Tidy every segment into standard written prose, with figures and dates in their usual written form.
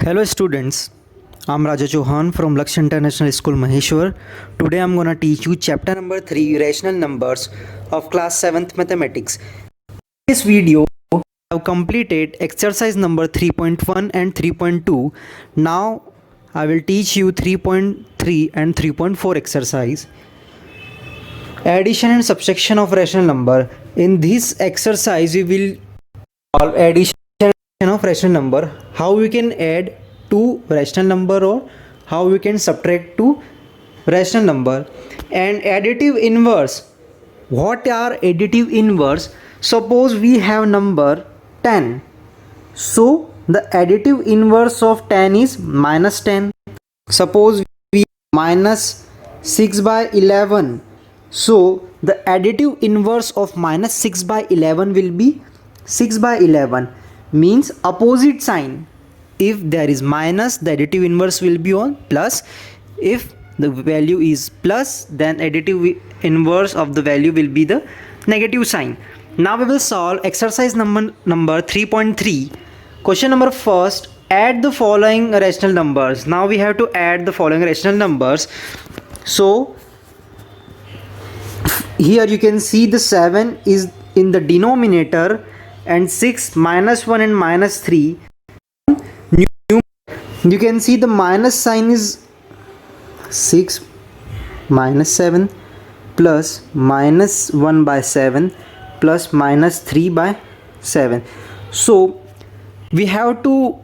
Hello students, I'm Raja Chauhan from Lakshya International School Maheshwar. Today I'm gonna teach you chapter number 3 rational numbers of class 7th mathematics. In this video I have completed exercise number 3.1 and 3.2. Now I will teach you 3.3 and 3.4 exercise. Addition and subtraction of rational number. In this exercise we will solve addition of rational number, how we can add two rational number or how we can subtract two rational number, and additive inverse. What are additive inverse? Suppose we have number 10, so the additive inverse of 10 is minus 10. Suppose we minus 6 by 11, so the additive inverse of minus 6 by 11 will be 6 by 11, means opposite sign. If there is minus, the additive inverse will be on plus. If the value is plus, then additive inverse of the value will be the negative sign. Now we will solve exercise number 3.3. Question number first, add the following rational numbers. Now we have to add the following rational numbers. So here you can see the 7 is in the denominator and 6 minus 1 and minus 3. You can see the minus sign is 6 minus 7 plus minus 1 by 7 plus minus 3 by 7. So we have to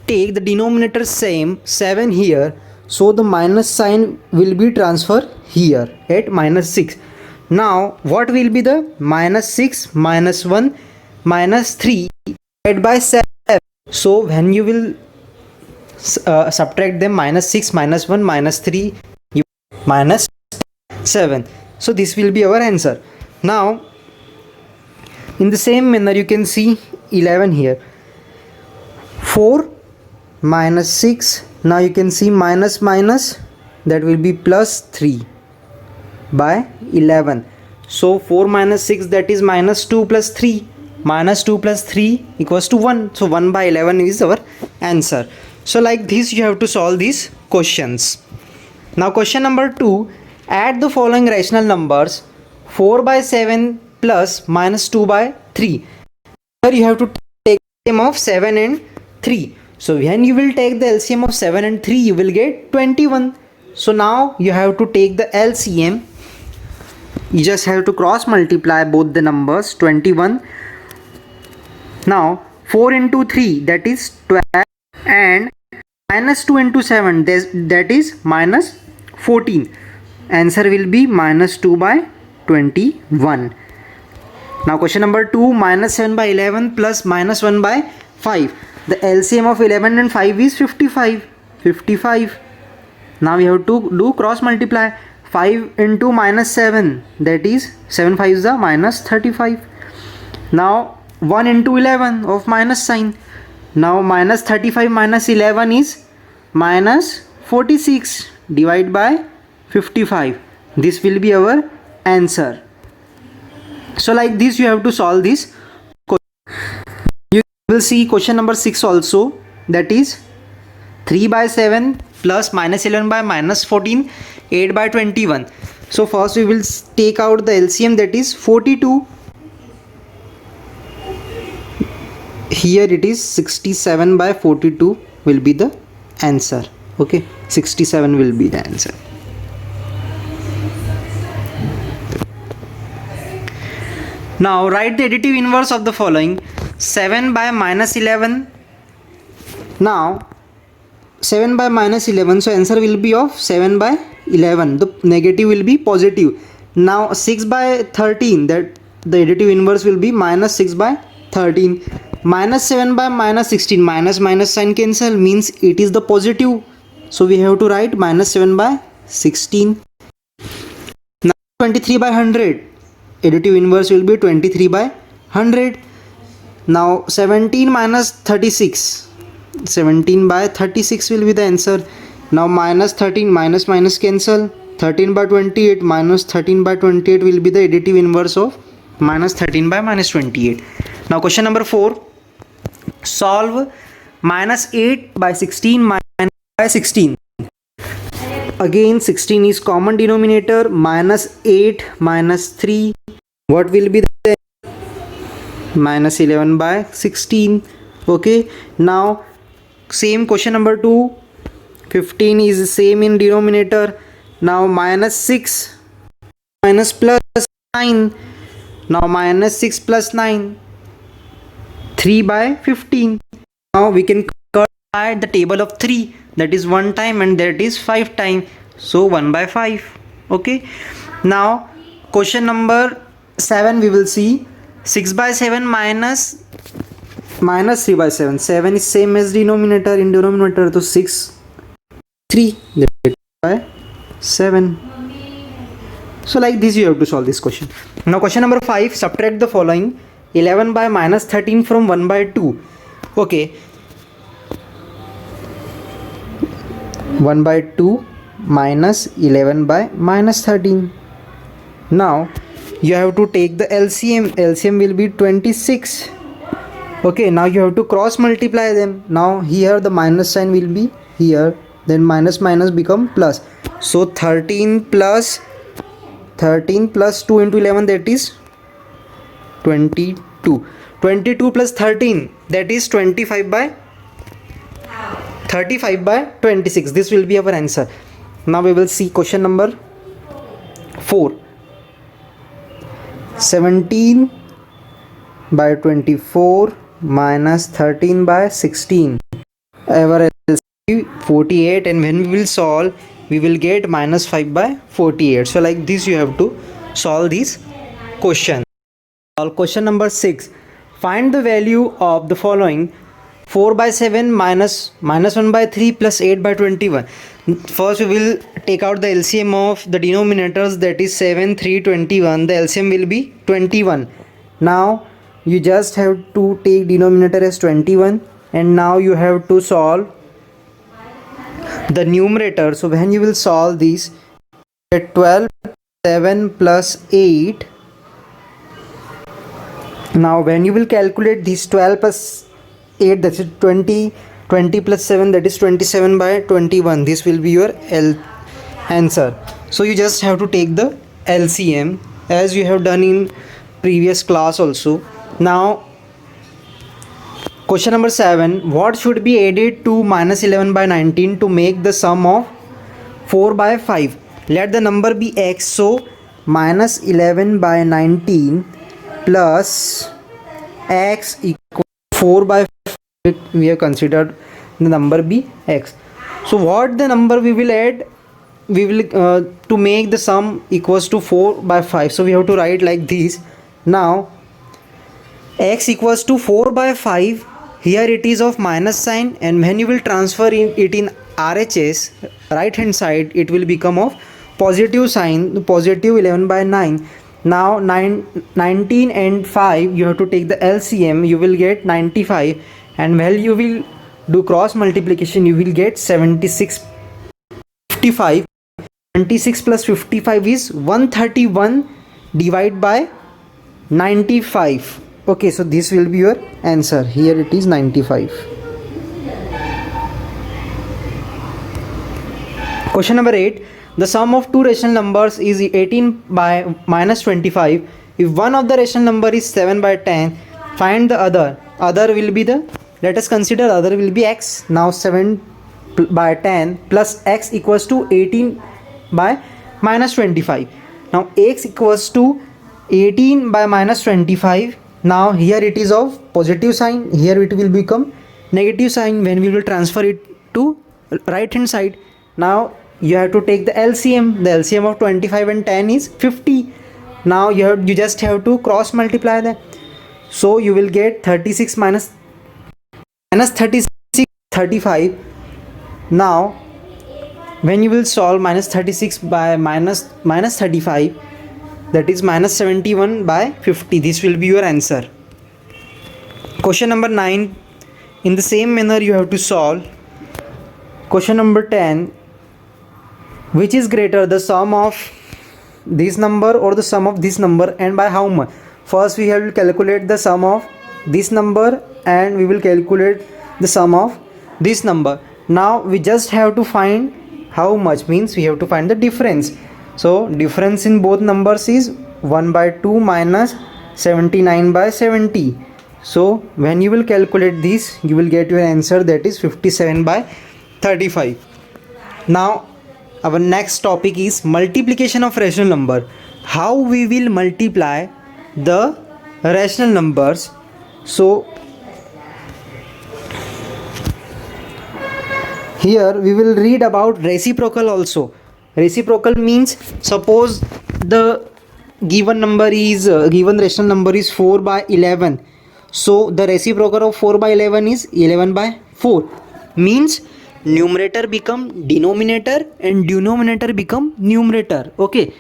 take the denominator same 7 here, so the minus sign will be transferred here at minus 6. Now what will be the minus 6 minus 1 minus 3 divided by 7? So when you will subtract them, minus 6 minus 1 minus 3 minus 7. So this will be our answer. Now in the same manner you can see 11 here, 4 minus 6, now you can see minus minus, that will be plus 3 by 11. So 4 minus 6, that is minus 2 plus 3. Minus 2 plus 3 equals to 1. So 1 by 11 is our answer. So like this you have to solve these questions. Now question number 2, add the following rational numbers. 4 by 7 plus minus 2 by 3. Here you have to take the LCM of 7 and 3. So when you will take the LCM of 7 and 3, you will get 21. So now you have to take the LCM. You just have to cross multiply both the numbers, 21. Now 4 into 3, that is 12, and minus 2 into 7, that is minus 14. Answer will be minus 2 by 21. Now question number 2, minus 7 by 11 plus minus 1 by 5. The LCM of 11 and 5 is 55. 55. Now we have to do cross multiply. 5 into minus 7, that is 7 5 is the minus 35. Now 1 into 11 of minus sign. Now minus 35 minus 11 is minus 46. Divide by 55. This will be our answer. So like this you have to solve this. You will see question number 6 also, that is 3 by 7 plus minus 11 by minus 14, 8 by 21. So first we will take out the LCM, that is 42. Here it is 67 by 42 will be the answer. Okay, 67 will be the answer. Now write the additive inverse of the following. 7 by minus 11. Now 7 by minus 11, so answer will be of 7 by 11. The negative will be positive. Now 6 by 13, that the additive inverse will be minus 6 by 13. Minus 7 by minus 16, minus minus sign cancel, means it is the positive. So we have to write minus 7 by 16. Now 23 by 100, additive inverse will be 23 by 100. Now 17 minus 36, 17 by 36 will be the answer. Now minus 13, minus minus cancel, 13 by 28 minus 13 by 28 will be the additive inverse of minus 13 by minus 28. Now question number 4, solve minus 8 by 16 minus by 16. Again 16 is common denominator, minus 8 minus 3, what will be there? Minus 11 by 16. Okay, now same question number 2, 15 is same in denominator. Now minus 6 minus plus 9. Now minus 6 plus 9, 3 by 15. Now we can cut by the table of 3, that is 1 time and that is 5 time, so 1 by 5. Okay, now question number 7 we will see. 6 by 7 minus 3 by 7. 7 is same as denominator, in denominator to 6 3 by 7. So like this you have to solve this question. Now question number 5, subtract the following: 11 by minus 13 from 1 by 2. Okay, 1 by 2 minus 11 by minus 13. Now you have to take the LCM. LCM will be 26. Okay, now you have to cross multiply them. Now here the minus sign will be here, then minus minus become plus. So 13 plus 2 into 11, that is 22. 22 plus 13, that is 35 by 26. This will be our answer. Now we will see question number 4. 17 by 24 minus 13 by 16. Our LCM 48, and when we will solve, we will get minus 5 by 48. So like this you have to solve this question. Question number 6. Find the value of the following: 4 by 7 minus 1 by 3 plus 8 by 21. First we will take out the LCM of the denominators, that is 7, 3, 21. The LCM will be 21. Now you just have to take denominator as 21, and now you have to solve the numerator. So when you will solve this, 12 7 plus 8. Now when you will calculate this, 12 plus 8, that is 20 plus 7, that is 27 by 21. This will be your answer. So you just have to take the LCM as you have done in previous class also. Now question number 7. What should be added to minus 11 by 19 to make the sum of 4 by 5? Let the number be x. So minus 11 by 19 plus x equal 4 by 5. We have considered the number be x. So what the number we will add, we will to make the sum equals to 4 by 5. So we have to write like this. Now x equals to 4 by 5. Here it is of minus sign, and when you will transfer it in RHS, right hand side, it will become of positive sign, positive 11 by 9. Now 19 and 5, you have to take the LCM, you will get 95, and when you will do cross multiplication, you will get 76. 55. 26 plus 55 is 131 divided by 95. Okay, so this will be your answer. Here it is 95. Question number 8. The sum of two rational numbers is 18 by minus 25. If one of the rational number is 7 by 10, find the other. Other will be the, let us consider other will be x. Now 7 by 10 plus x equals to 18 by minus 25. Now x equals to 18 by minus 25. Now here it is of positive sign, here it will become negative sign when we will transfer it to right hand side. Now you have to take the LCM. The LCM of 25 and 10 is 50. Now you just have to cross multiply that. So you will get 36 minus 36, 35. Now when you will solve minus 36 by minus 35, that is minus 71 by 50. This will be your answer. Question number 9. In the same manner you have to solve. Question number 10. Which is greater, the sum of this number or the sum of this number, and by how much? First we have to calculate the sum of this number, and we will calculate the sum of this number. Now we just have to find how much, means we have to find the difference. So difference in both numbers is 1 by 2 minus 79 by 70. So when you will calculate this, you will get your answer, that is 57 by 35. Now our next topic is multiplication of rational number. How we will multiply the rational numbers. So here we will read about reciprocal also. Reciprocal means, suppose the given number is given rational number is 4 by 11. So the reciprocal of 4 by 11 is 11 by 4. Means numerator become denominator and denominator become numerator. Okay,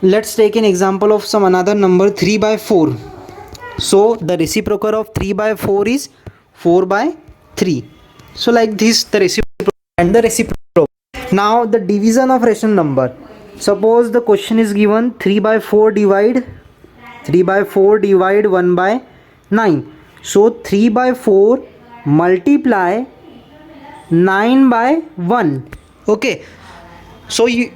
let's take an example of some another number, 3 by 4. So the reciprocal of 3 by 4 is 4 by 3. So like this the reciprocal and the reciprocal. Now the division of rational number. Suppose the question is given 3 by 4 divide 1 by 9. So 3 by 4 multiply 9 by 1. Okay, so here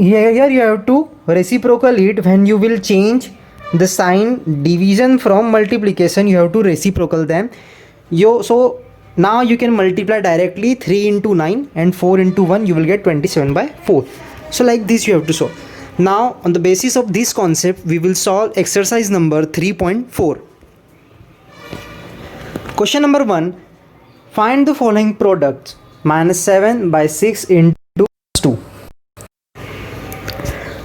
you have to reciprocal it. When you will change the sign division from multiplication, you have to reciprocal them. So now you can multiply directly 3 into 9 and 4 into 1, you will get 27 by 4. So like this you have to solve. Now on the basis of this concept, we will solve exercise number 3.4. Question number 1. Find the following products: minus 7 by 6 into 2.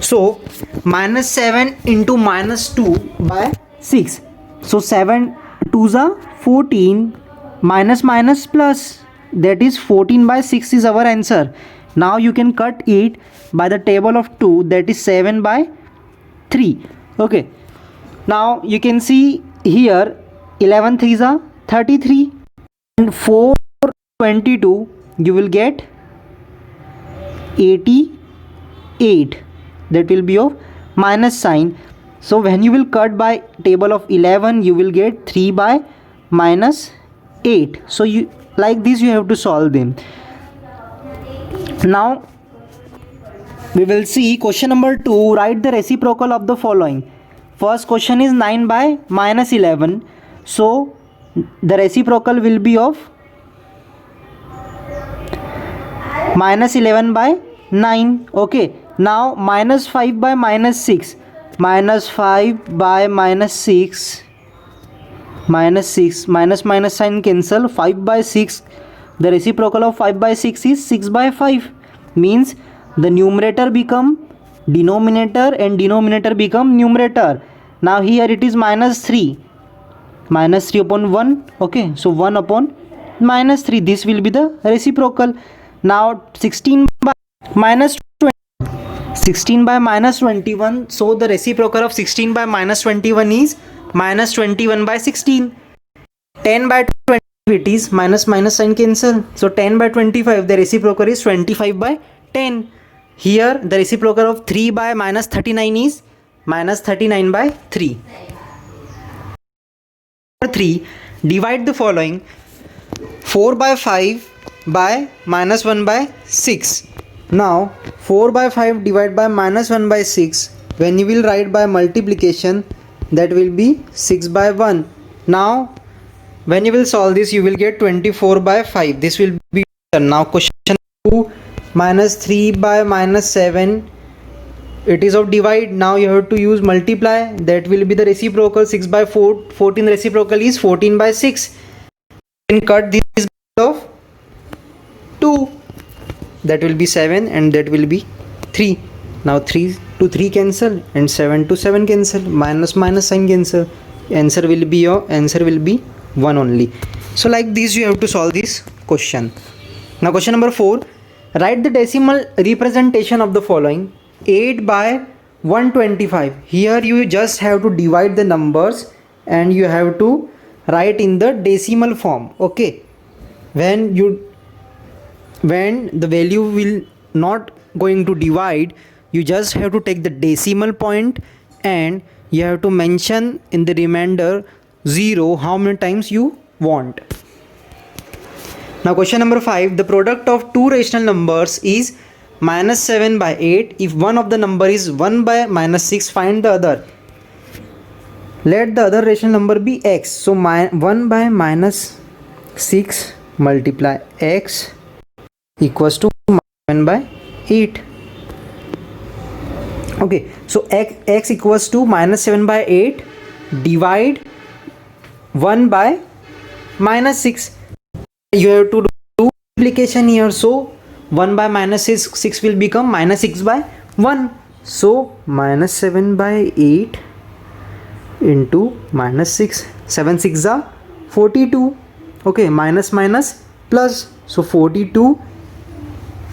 So minus 7 into minus 2 by 6. So 7 2s are 14, minus minus plus, that is 14 by 6 is our answer. Now you can cut it by the table of 2, that is 7 by 3. Okay, now you can see here 11 3s are 33 and 4 22, you will get 88. That will be of minus sign. So when you will cut by table of 11, you will get 3 by minus 8. So you like this you have to solve them. Now we will see question number 2. Write the reciprocal of the following. First question is 9 by minus 11. So the reciprocal will be of minus 11 by 9. Okay, now minus 5 by minus 6. Minus 5 by minus 6. Minus minus sign cancel. 5 by 6. The reciprocal of 5 by 6 is 6 by 5. Means the numerator become denominator and denominator become numerator. Now here it is minus 3. Minus 3 upon 1. Okay, so 1 upon minus 3. This will be the reciprocal. Now 16 by minus 20. 16 by minus 21. So the reciprocal of 16 by minus 21 is minus 21 by 16. 10 by 20, it is minus minus sign cancel. So 10 by 25, the reciprocal is 25 by 10. Here the reciprocal of 3 by minus 39 is minus 39 by 3. 3. Divide the following: 4 by 5 by minus 1 by 6. Now 4 by 5 divided by minus 1 by 6. When you will write by multiplication, that will be 6 by 1. Now when you will solve this, you will get 24 by 5. This will be done. Now question 2. Minus 3 by minus 7. It is of divide. Now you have to use multiply. That will be the reciprocal. 6 by 4. 14 reciprocal is 14 by 6. You can cut this of 2. That will be 7 and that will be 3. Now 3 to 3 cancel and 7 to 7 cancel. Minus minus sign cancel. Answer will be 1 only. So like this you have to solve this question. Now question number 4. Write the decimal representation of the following: 8 by 125. Here you just have to divide the numbers and you have to write in the decimal form. Okay, when the value will not going to divide, you just have to take the decimal point and you have to mention in the remainder 0 how many times you want. Now question number 5, the product of two rational numbers is minus 7 by 8. If one of the number is 1 by minus 6, find the other. Let the other rational number be x. So 1 by minus 6 multiply x equals to 7 by 8. Okay, so x equals to minus 7 by 8 divide 1 by minus 6. You have to do multiplication here. So 1 by minus 6 will become minus 6 by 1. So minus 7 by 8 into minus 6. 7 6 are 42. Okay, minus minus plus. So 42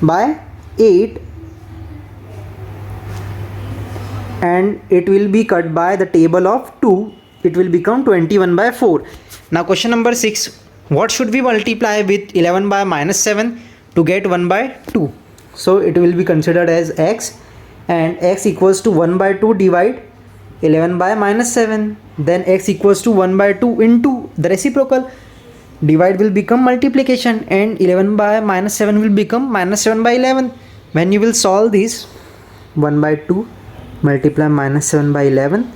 by 8, and it will be cut by the table of 2. It will become 21 by 4. Now question number 6. What should we multiply with 11 by minus 7 to get 1 by 2? So it will be considered as x, and x equals to 1 by 2 divide 11 by minus 7. Then x equals to 1 by 2 into the reciprocal. Divide will become multiplication, and 11 by minus 7 will become minus 7 by 11. When you will solve this, 1 by 2 multiply minus 7 by 11,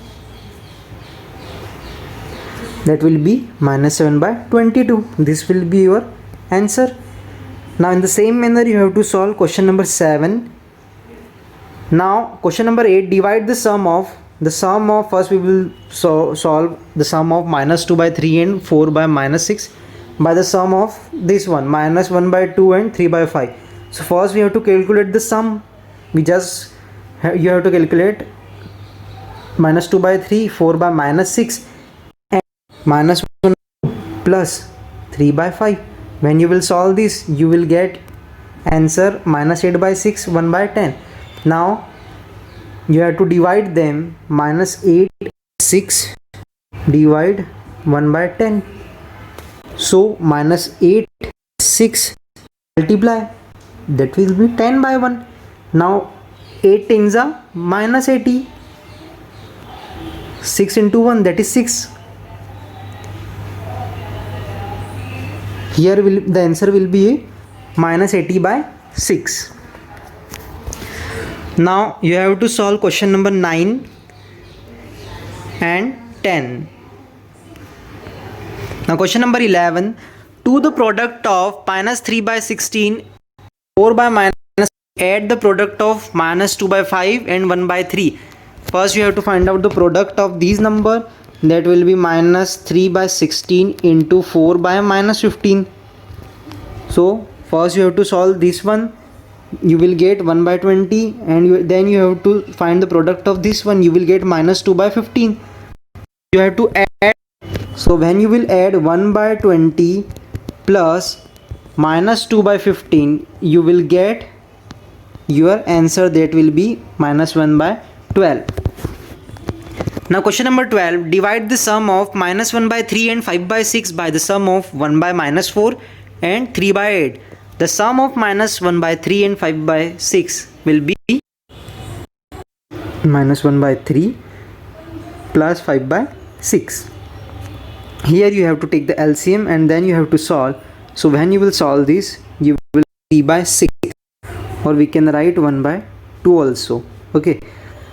that will be minus 7 by 22. This will be your answer. Now in the same manner you have to solve question number 7. Now question number 8, divide the sum of first we will solve the sum of minus 2 by 3 and 4 by minus 6 by the sum of this one, minus 1 by 2 and 3 by 5. So first we have to calculate the sum. You have to calculate minus 2 by 3, 4 by minus 6 and minus 1 plus 3 by 5. When you will solve this, you will get answer minus 8 by 6, 1 by 10. Now you have to divide them. Minus 8 6 divide 1 by 10. So minus 8 6 multiply, that will be 10 by 1. Now 8 tens are minus 80. 6 into 1, that is 6. Here the answer will be minus 80 by 6. Now you have to solve question number 9 and 10. Now question number 11, to the product of minus 3 by 16, 4 by minus, add the product of minus 2 by 5 and 1 by 3. First you have to find out the product of these number, that will be minus 3 by 16 into 4 by minus 15. So first you have to solve this one. You will get 1 by 20, and then you have to find the product of this one. You will get minus 2 by 15. You have to add. So when you will add 1 by 20 plus minus 2 by 15, you will get your answer, that will be minus 1 by 12. Now question number 12, divide the sum of minus 1 by 3 and 5 by 6 by the sum of 1 by minus 4 and 3 by 8. The sum of minus 1 by 3 and 5 by 6 will be minus 1 by 3 plus 5 by 6. Here you have to take the LCM and then you have to solve. So when you will solve this, you will 3 by 6, or we can write 1 by 2 also. Okay,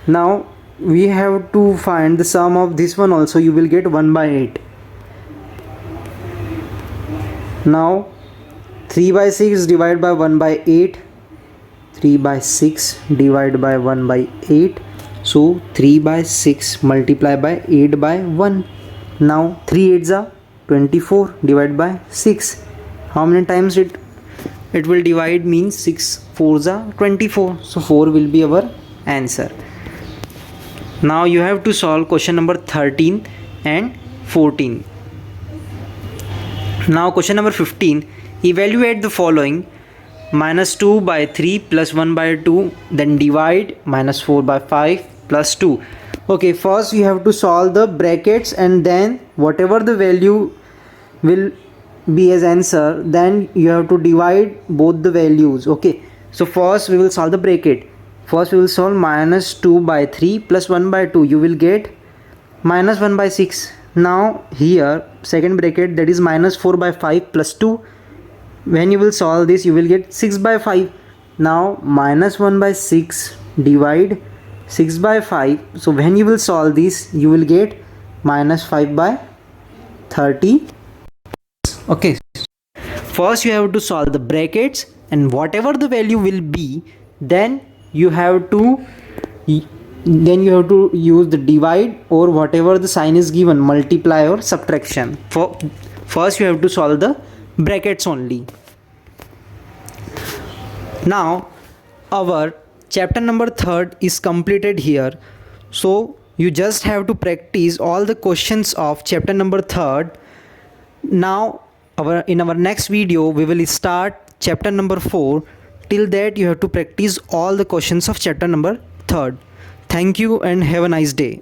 now we have to find the sum of this one also. You will get 1 by 8. Now 3 by 6 divided by 1 by 8. 3 by 6 divided by 1 by 8. So 3 by 6 multiply by 8 by 1. Now 3 8s are 24 divided by 6. How many times it will divide? Means 6 4s are 24. So 4 will be our answer. Now you have to solve question number 13 and 14. Now question number 15, evaluate the following: minus 2 by 3 plus 1 by 2, then divide minus 4 by 5 plus 2. Okay, first you have to solve the brackets, and then whatever the value will be as answer, then you have to divide both the values. Okay, so first we will solve the bracket. First we will solve minus 2 by 3 plus 1 by 2. You will get minus 1 by 6. Now here second bracket, that is minus 4 by 5 plus 2. when you will solve this, you will get 6 by 5. Now minus 1 by 6 divide 6 by 5. So when you will solve this, you will get minus 5 by 30. Okay, first you have to solve the brackets, and whatever the value will be, then you have to use the divide, or whatever the sign is given, multiply or subtraction. For first you have to solve the brackets only. Now our chapter number 3 is completed here. So you just have to practice all the questions of chapter number 3. Now in our next video we will start chapter number 4. Till that you have to practice all the questions of chapter number 3. Thank you and have a nice day.